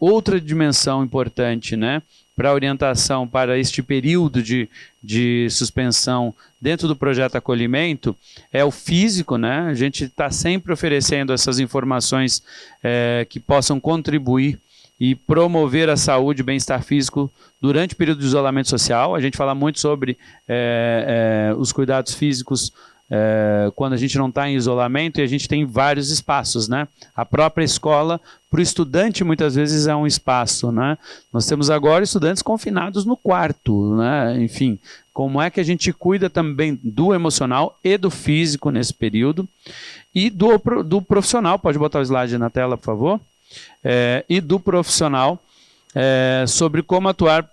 Outra dimensão importante, né, para orientação para este período de suspensão dentro do projeto Acolhimento é o físico, né? A gente está sempre oferecendo essas informações que possam contribuir e promover a saúde e bem-estar físico durante o período de isolamento social. A gente fala muito sobre os cuidados físicos quando a gente não está em isolamento, e a gente tem vários espaços, né? A própria escola, para o estudante, muitas vezes é um espaço, né? Nós temos agora estudantes confinados no quarto, né? Enfim, como é que a gente cuida também do emocional e do físico nesse período, e do profissional, pode botar o slide na tela, por favor, e do profissional, sobre como atuar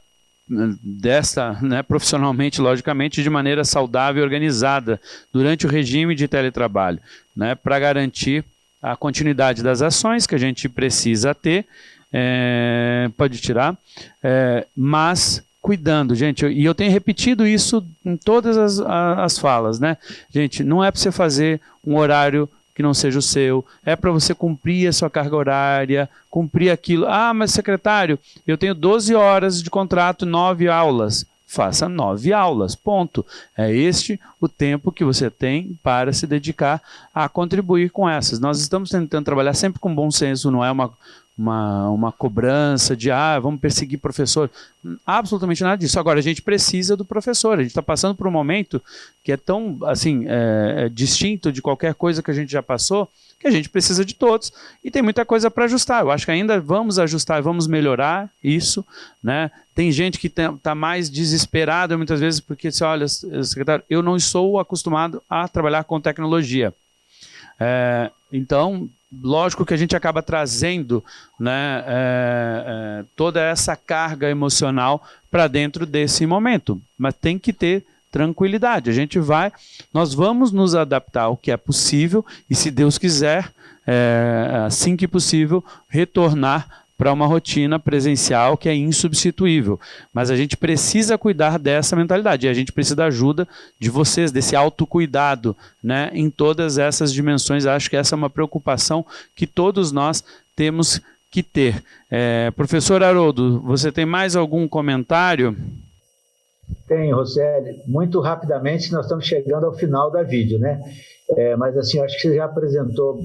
desta, né, profissionalmente, logicamente, de maneira saudável e organizada durante o regime de teletrabalho, né, para garantir a continuidade das ações que a gente precisa ter, pode tirar, mas cuidando, gente, e eu tenho repetido isso em todas as falas, né, gente, não é para você fazer um horário que não seja o seu, é para você cumprir a sua carga horária, cumprir aquilo. Ah, mas secretário, eu tenho 12 horas de contrato, 9 aulas. Faça 9 aulas, ponto. É este o tempo que você tem para se dedicar a contribuir com essas. Nós estamos tentando trabalhar sempre com bom senso, não é uma cobrança de, vamos perseguir professor. Absolutamente nada disso. Agora, a gente precisa do professor. A gente está passando por um momento que é tão, assim, distinto de qualquer coisa que a gente já passou, que a gente precisa de todos. E tem muita coisa para ajustar. Eu acho que ainda vamos ajustar, vamos melhorar isso, né? Tem gente que está mais desesperada muitas vezes porque diz, olha, secretário, eu não sou acostumado a trabalhar com tecnologia. Então, lógico que a gente acaba trazendo, né, toda essa carga emocional para dentro desse momento, mas tem que ter tranquilidade. Nós vamos nos adaptar ao que é possível e, se Deus quiser, assim que possível, retornar para uma rotina presencial que é insubstituível. Mas a gente precisa cuidar dessa mentalidade, e a gente precisa da ajuda de vocês, desse autocuidado, né, em todas essas dimensões. Acho que essa é uma preocupação que todos nós temos que ter. Professor Haroldo, você tem mais algum comentário? Tem, Roseli. Muito rapidamente, nós estamos chegando ao final da vídeo, né? Mas assim, acho que você já apresentou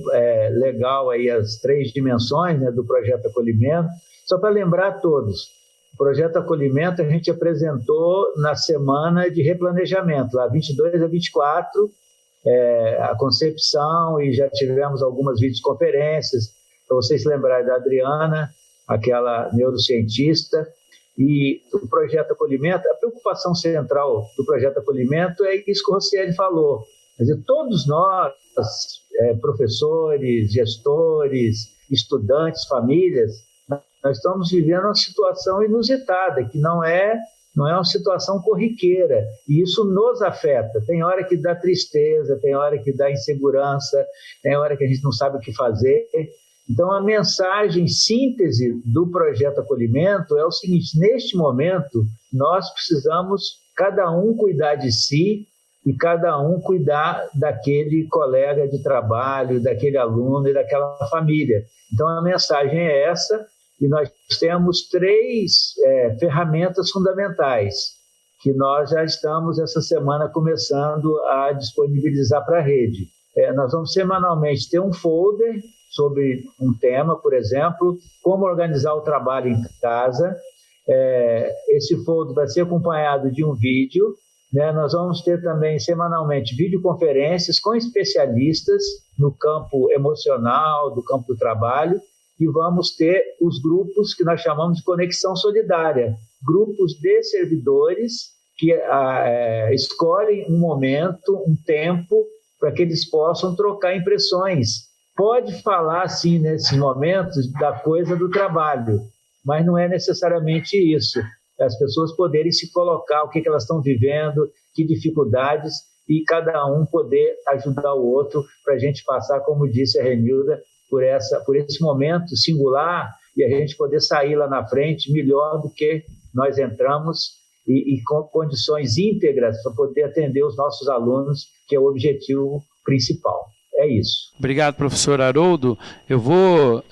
legal aí as 3 dimensões, né, do projeto Acolhimento. Só para lembrar a todos, o projeto Acolhimento a gente apresentou na semana de replanejamento, lá 22 a 24, a concepção, e já tivemos algumas videoconferências, para vocês se lembrarem da Adriana, aquela neurocientista. E o projeto Acolhimento, a preocupação central do projeto Acolhimento é isso que o Rocieli falou. Quer dizer, todos nós, professores, gestores, estudantes, famílias, nós estamos vivendo uma situação inusitada, que não é uma situação corriqueira, e isso nos afeta. Tem hora que dá tristeza, tem hora que dá insegurança, tem hora que a gente não sabe o que fazer. Então, a mensagem síntese do projeto Acolhimento é o seguinte: neste momento, nós precisamos cada um cuidar de si e cada um cuidar daquele colega de trabalho, daquele aluno e daquela família. Então, a mensagem é essa, e nós temos 3 ferramentas fundamentais que nós já estamos, essa semana, começando a disponibilizar para a rede. Nós vamos semanalmente ter um folder sobre um tema, por exemplo, como organizar o trabalho em casa. Esse folder vai ser acompanhado de um vídeo, né? Nós vamos ter também semanalmente videoconferências com especialistas no campo emocional, do campo do trabalho, e vamos ter os grupos que nós chamamos de conexão solidária, grupos de servidores que escolhem um momento, um tempo, para que eles possam trocar impressões. Pode falar, sim, nesses momentos, da coisa do trabalho, mas não é necessariamente isso. As pessoas poderem se colocar, o que elas estão vivendo, que dificuldades, e cada um poder ajudar o outro para a gente passar, como disse a Renilda, por esse momento singular, e a gente poder sair lá na frente melhor do que nós entramos, e com condições íntegras para poder atender os nossos alunos, que é o objetivo principal. É isso. Obrigado, professor Haroldo. Eu vou,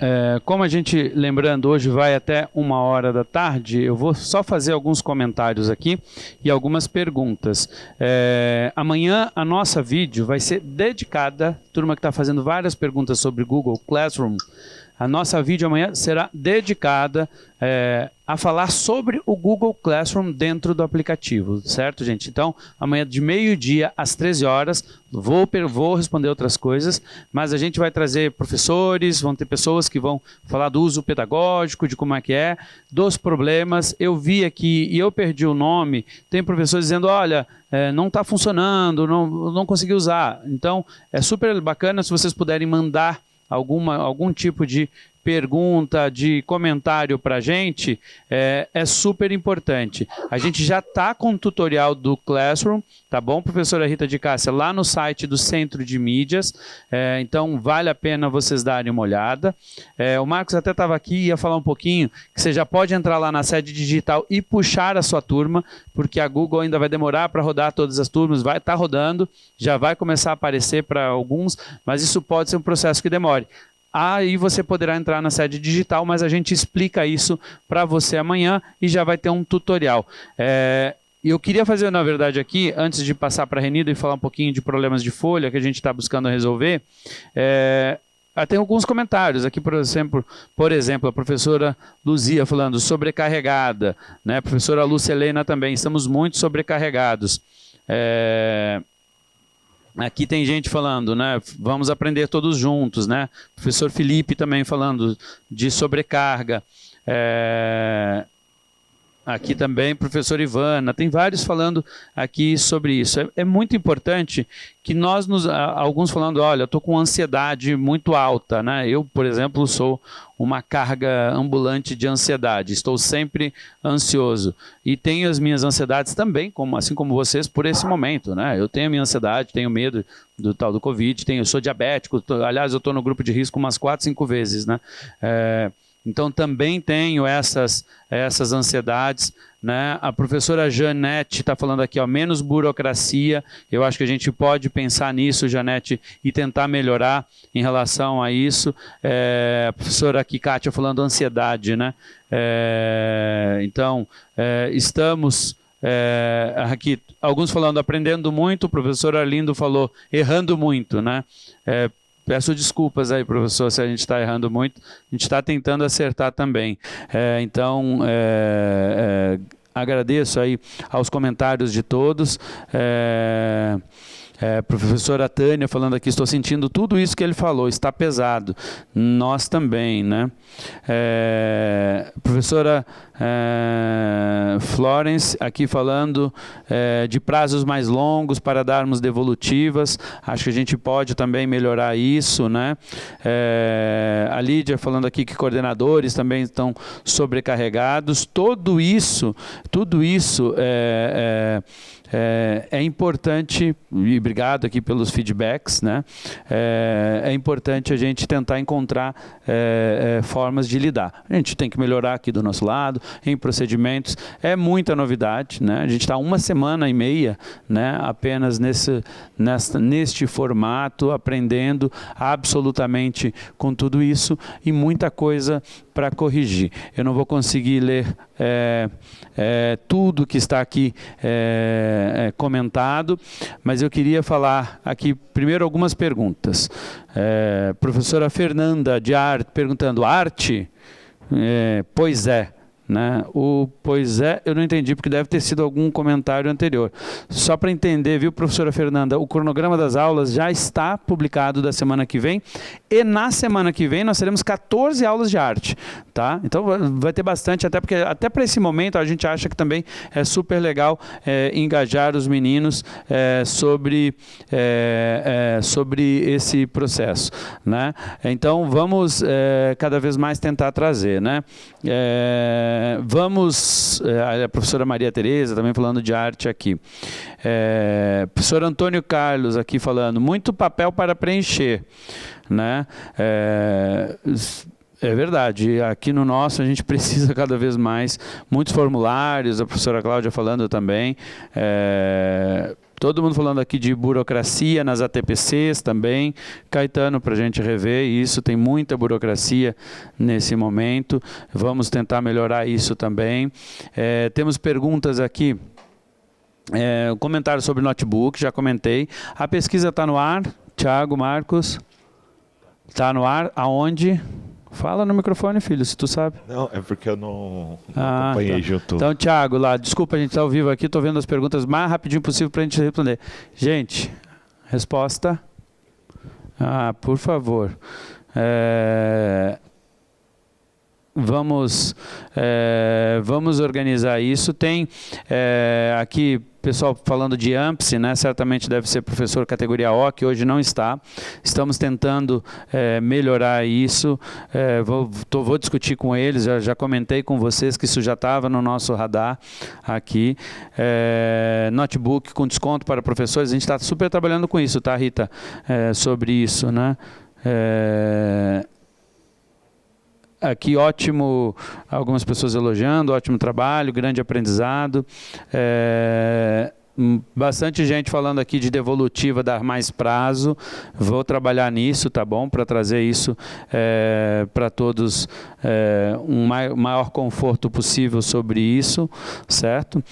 como a gente, lembrando, hoje vai até 13h, eu vou só fazer alguns comentários aqui e algumas perguntas. Amanhã a nossa vídeo vai ser dedicada, turma que está fazendo várias perguntas sobre Google Classroom, a nossa vídeo amanhã será dedicada a falar sobre o Google Classroom dentro do aplicativo, certo, gente? Então, amanhã de meio-dia às 13h, vou responder outras coisas, mas a gente vai trazer professores, vão ter pessoas que vão falar do uso pedagógico, de como é, dos problemas. Eu vi aqui, e eu perdi o nome, tem professores dizendo, olha, não está funcionando, não consegui usar. Então, é super bacana se vocês puderem mandar algum tipo de pergunta, de comentário para a gente, é super importante. A gente já está com o tutorial do Classroom, tá bom, professora Rita de Cássia, lá no site do Centro de Mídias, então vale a pena vocês darem uma olhada. O Marcos até estava aqui e ia falar um pouquinho, que você já pode entrar lá na sede digital e puxar a sua turma, porque a Google ainda vai demorar para rodar todas as turmas, vai estar rodando, já vai começar a aparecer para alguns, mas isso pode ser um processo que demore. Aí você poderá entrar na sede digital, mas a gente explica isso para você amanhã e já vai ter um tutorial. Eu queria fazer, na verdade, aqui, antes de passar para a Renilda e falar um pouquinho de problemas de folha que a gente está buscando resolver, tem alguns comentários aqui, por exemplo, a professora Luzia falando sobrecarregada, né? A professora Lúcia Helena também, estamos muito sobrecarregados. Aqui tem gente falando, né? Vamos aprender todos juntos, né? O professor Felipe também falando de sobrecarga. Aqui também, professor Ivana, tem vários falando aqui sobre isso. É muito importante que alguns falando, olha, eu estou com ansiedade muito alta, né? Eu, por exemplo, sou uma carga ambulante de ansiedade, estou sempre ansioso. E tenho as minhas ansiedades também, assim como vocês, por esse momento, né? Eu tenho a minha ansiedade, tenho medo do tal do Covid, eu sou diabético, aliás, eu estou no grupo de risco umas 4, 5 vezes, né? Então, também tenho essas ansiedades, né? A professora Janete está falando aqui, ó, menos burocracia. Eu acho que a gente pode pensar nisso, Janete, e tentar melhorar em relação a isso. A professora aqui, Kátia, falando ansiedade, né? Então, estamos... aqui, alguns falando aprendendo muito, o professor Arlindo falou errando muito, né? Peço desculpas aí, professor, se a gente está errando muito. A gente está tentando acertar também. Então, agradeço aí aos comentários de todos. Professora Tânia falando aqui, estou sentindo tudo isso que ele falou, está pesado. Nós também, né? Professora Florence aqui falando de prazos mais longos para darmos devolutivas. Acho que a gente pode também melhorar isso, né? A Lídia falando aqui que coordenadores também estão sobrecarregados. Tudo isso é importante, e obrigado aqui pelos feedbacks, né? É importante a gente tentar encontrar formas de lidar. A gente tem que melhorar aqui do nosso lado, em procedimentos. É muita novidade, né? A gente está 1 semana e meia, né? Apenas neste formato, aprendendo absolutamente com tudo isso e muita coisa para corrigir. Eu não vou conseguir ler tudo que está aqui comentado, mas eu queria falar aqui primeiro algumas perguntas. Professora Fernanda de Arte perguntando, arte? Pois é. Né? O pois é, eu não entendi, porque deve ter sido algum comentário anterior. Só para entender, viu, professora Fernanda, o cronograma das aulas já está publicado da semana que vem, e na semana que vem nós teremos 14 aulas de arte, tá? Então vai ter bastante, até porque até para esse momento a gente acha que também é super legal engajar os meninos sobre esse processo, né? Então vamos cada vez mais tentar trazer, né? A professora Maria Tereza também falando de arte aqui. Professor Antônio Carlos aqui falando, muito papel para preencher, né? É verdade, aqui no nosso a gente precisa cada vez mais, muitos formulários, a professora Cláudia falando também, todo mundo falando aqui de burocracia nas ATPCs também. Caetano, para a gente rever isso, tem muita burocracia nesse momento. Vamos tentar melhorar isso também. Temos perguntas aqui. Um comentário sobre notebook, já comentei. A pesquisa está no ar, Tiago, Marcos. Está no ar, aonde? Fala no microfone, filho, se tu sabe. Não, é porque eu não acompanhei junto. Então, Thiago, lá, desculpa, a gente está ao vivo aqui, estou vendo as perguntas mais rapidinho possível para a gente responder. Gente, resposta? Por favor. vamos organizar isso. Tem aqui pessoal falando de AMPSE, né? Certamente deve ser professor categoria O, que hoje não está. Estamos tentando melhorar isso. Vou discutir com eles, já comentei com vocês que isso já estava no nosso radar aqui. Notebook com desconto para professores, a gente está super trabalhando com isso, tá, Rita? Sobre isso, né? Aqui, ótimo, algumas pessoas elogiando, ótimo trabalho, grande aprendizado. Bastante gente falando aqui de devolutiva, dar mais prazo. Vou trabalhar nisso, tá bom? Para trazer isso para todos, um maior conforto possível sobre isso, certo?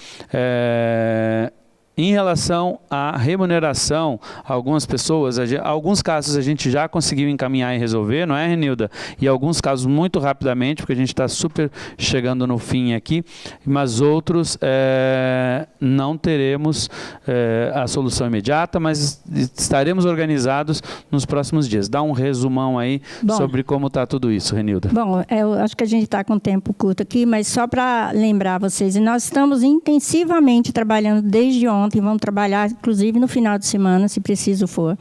Em relação à remuneração, algumas pessoas, alguns casos a gente já conseguiu encaminhar e resolver, não é, Renilda? E alguns casos muito rapidamente, porque a gente está super chegando no fim aqui, mas outros não teremos a solução imediata, mas estaremos organizados nos próximos dias. Dá um resumão aí sobre como está tudo isso, Renilda. Bom, eu acho que a gente está com tempo curto aqui, mas só para lembrar vocês, nós estamos intensivamente trabalhando desde ontem, e vamos trabalhar, inclusive, no final de semana, se preciso for,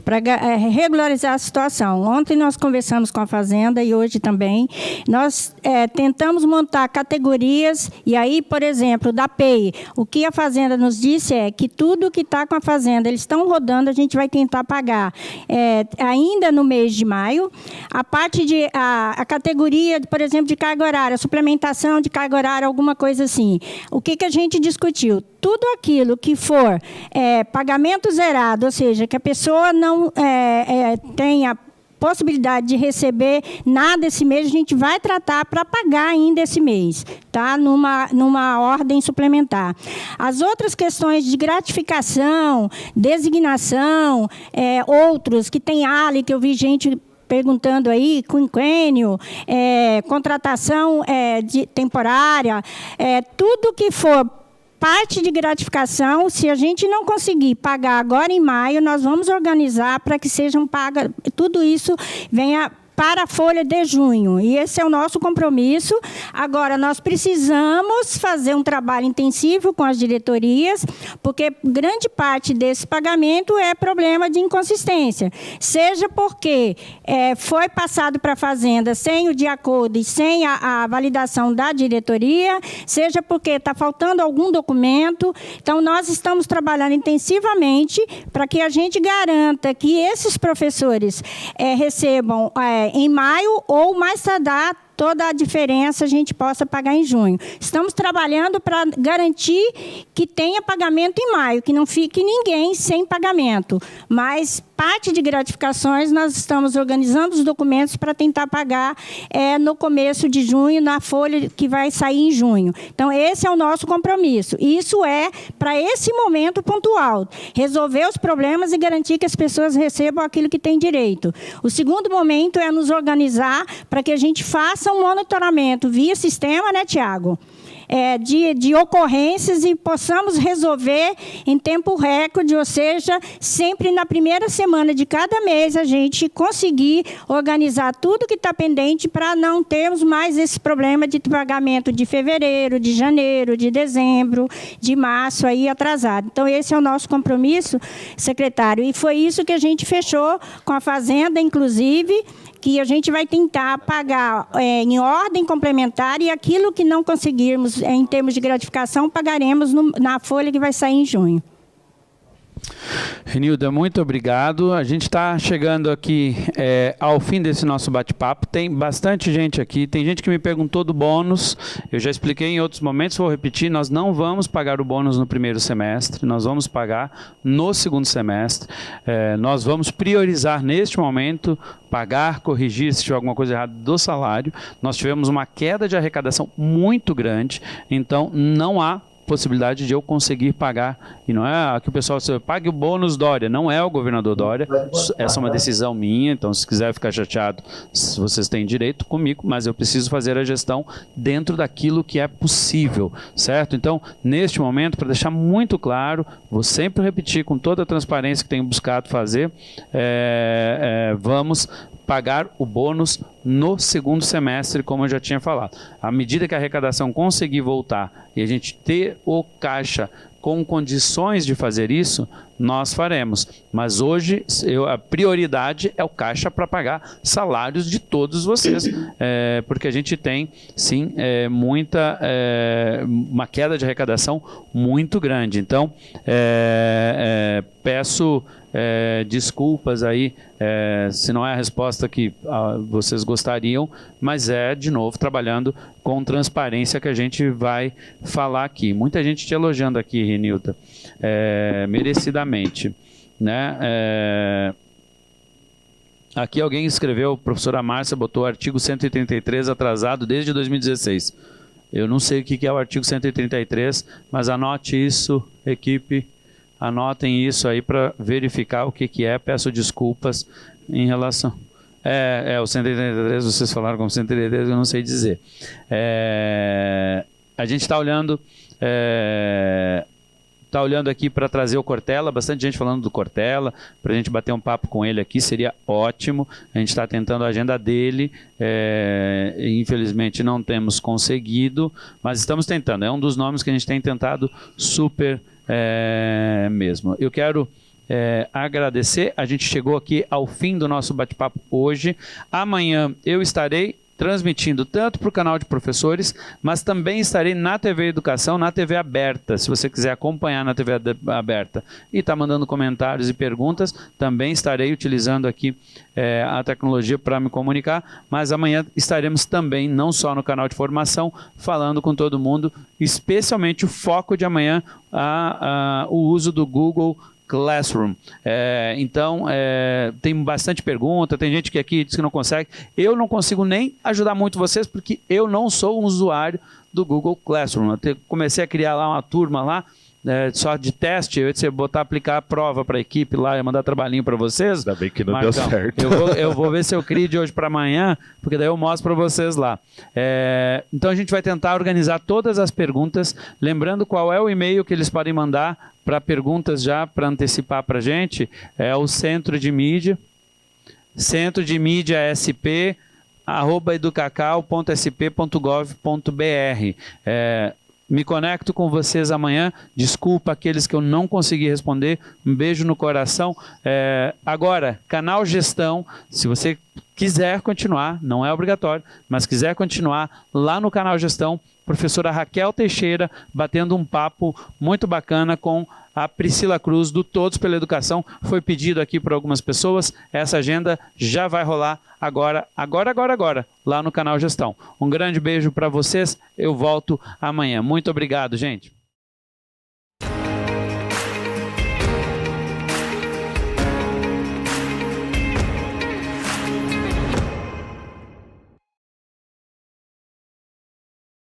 para regularizar a situação. Ontem nós conversamos com a Fazenda e hoje também. Nós tentamos montar categorias e aí, por exemplo, da PEI, o que a Fazenda nos disse é que tudo que está com a Fazenda, eles estão rodando, a gente vai tentar pagar ainda no mês de maio. A parte de a categoria, por exemplo, de carga horária, suplementação de carga horária, alguma coisa assim. O que a gente discutiu? Tudo aquilo que for pagamento zerado, ou seja, que a pessoa não tenha possibilidade de receber nada esse mês, a gente vai tratar para pagar ainda esse mês, tá? Numa ordem suplementar. As outras questões de gratificação, designação, outros que tem ali, que eu vi gente perguntando aí, quinquênio, contratação temporária, tudo que for parte de gratificação, se a gente não conseguir pagar agora em maio, nós vamos organizar para que sejam pagas, tudo isso venha para a folha de junho. E esse é o nosso compromisso. Agora, nós precisamos fazer um trabalho intensivo com as diretorias, porque grande parte desse pagamento é problema de inconsistência. Seja porque foi passado para a Fazenda sem o de acordo e sem a validação da diretoria, seja porque está faltando algum documento. Então, nós estamos trabalhando intensivamente para que a gente garanta que esses professores recebam em maio ou mais tardar toda a diferença a gente possa pagar em junho. Estamos trabalhando para garantir que tenha pagamento em maio, que não fique ninguém sem pagamento. Mas parte de gratificações nós estamos organizando os documentos para tentar pagar no começo de junho, na folha que vai sair em junho. Então, esse é o nosso compromisso. Isso é para esse momento pontual, resolver os problemas e garantir que as pessoas recebam aquilo que têm direito. O segundo momento é nos organizar para que a gente faça um monitoramento via sistema, né, Tiago? De ocorrências e possamos resolver em tempo recorde, ou seja, sempre na primeira semana de cada mês a gente conseguir organizar tudo que está pendente para não termos mais esse problema de pagamento de fevereiro, de janeiro, de dezembro, de março aí atrasado. Então, esse é o nosso compromisso, secretário, e foi isso que a gente fechou com a Fazenda, inclusive, que a gente vai tentar pagar em ordem complementar e aquilo que não conseguirmos em termos de gratificação, pagaremos na folha que vai sair em junho. Renilda, muito obrigado. A gente está chegando aqui ao fim desse nosso bate-papo. Tem bastante gente aqui. Tem gente que me perguntou do bônus. Eu já expliquei em outros momentos, vou repetir. Nós não vamos pagar o bônus no primeiro semestre. Nós vamos pagar no segundo semestre. Nós vamos priorizar neste momento, pagar, corrigir se tiver alguma coisa errada do salário. Nós tivemos uma queda de arrecadação muito grande. Então, não há possibilidade de eu conseguir pagar, e não é que o pessoal pague o bônus Dória, não é o governador Dória, essa é uma decisão minha, então se quiser ficar chateado, vocês têm direito comigo, mas eu preciso fazer a gestão dentro daquilo que é possível, certo? Então, neste momento, para deixar muito claro, vou sempre repetir com toda a transparência que tenho buscado fazer, vamos pagar o bônus no segundo semestre, como eu já tinha falado. À medida que a arrecadação conseguir voltar e a gente ter o caixa com condições de fazer isso, nós faremos. Mas hoje a prioridade é o caixa para pagar salários de todos vocês, porque a gente tem, sim, uma queda de arrecadação muito grande. Então, peço desculpas aí, se não é a resposta que vocês gostariam, mas de novo, trabalhando com transparência que a gente vai falar aqui. Muita gente te elogiando aqui, Renilda, merecidamente, né? Aqui alguém escreveu, a professora Márcia botou o artigo 133 atrasado desde 2016. Eu não sei o que é o artigo 133, mas anote isso, equipe. Anotem isso aí para verificar o que é. Peço desculpas em relação... o 133, vocês falaram como 133, eu não sei dizer. A gente está olhando... Está olhando aqui para trazer o Cortella, bastante gente falando do Cortella, para a gente bater um papo com ele aqui, seria ótimo. A gente está tentando a agenda dele, infelizmente não temos conseguido, mas estamos tentando. É um dos nomes que a gente tem tentado super mesmo. Eu quero agradecer, a gente chegou aqui ao fim do nosso bate-papo hoje. Amanhã eu estarei transmitindo tanto para o canal de professores, mas também estarei na TV Educação, na TV aberta. Se você quiser acompanhar na TV aberta e está mandando comentários e perguntas, também estarei utilizando aqui a tecnologia para me comunicar, mas amanhã estaremos também, não só no canal de formação, falando com todo mundo, especialmente o foco de amanhã, o uso do Google Classroom. Então, tem bastante pergunta, tem gente que aqui diz que não consegue. Eu não consigo nem ajudar muito vocês, porque eu não sou um usuário do Google Classroom. Eu comecei a criar lá uma turma lá, só de teste, eu ia aplicar a prova para a equipe lá e mandar trabalhinho para vocês. Ainda bem que não deu certo. Eu vou ver se eu crio de hoje para amanhã, porque daí eu mostro para vocês lá. Então a gente vai tentar organizar todas as perguntas, lembrando qual é o e-mail que eles podem mandar para perguntas já, para antecipar para a gente. É o Centro de Mídia sp@educacau.sp.gov.br. Me conecto com vocês amanhã. Desculpa aqueles que eu não consegui responder. Um beijo no coração. Agora, canal Gestão, se você quiser continuar, não é obrigatório, mas quiser continuar lá no canal Gestão, professora Raquel Teixeira, batendo um papo muito bacana com a Priscila Cruz, do Todos pela Educação. Foi pedido aqui por algumas pessoas. Essa agenda já vai rolar agora, lá no canal Gestão. Um grande beijo para vocês. Eu volto amanhã. Muito obrigado, gente.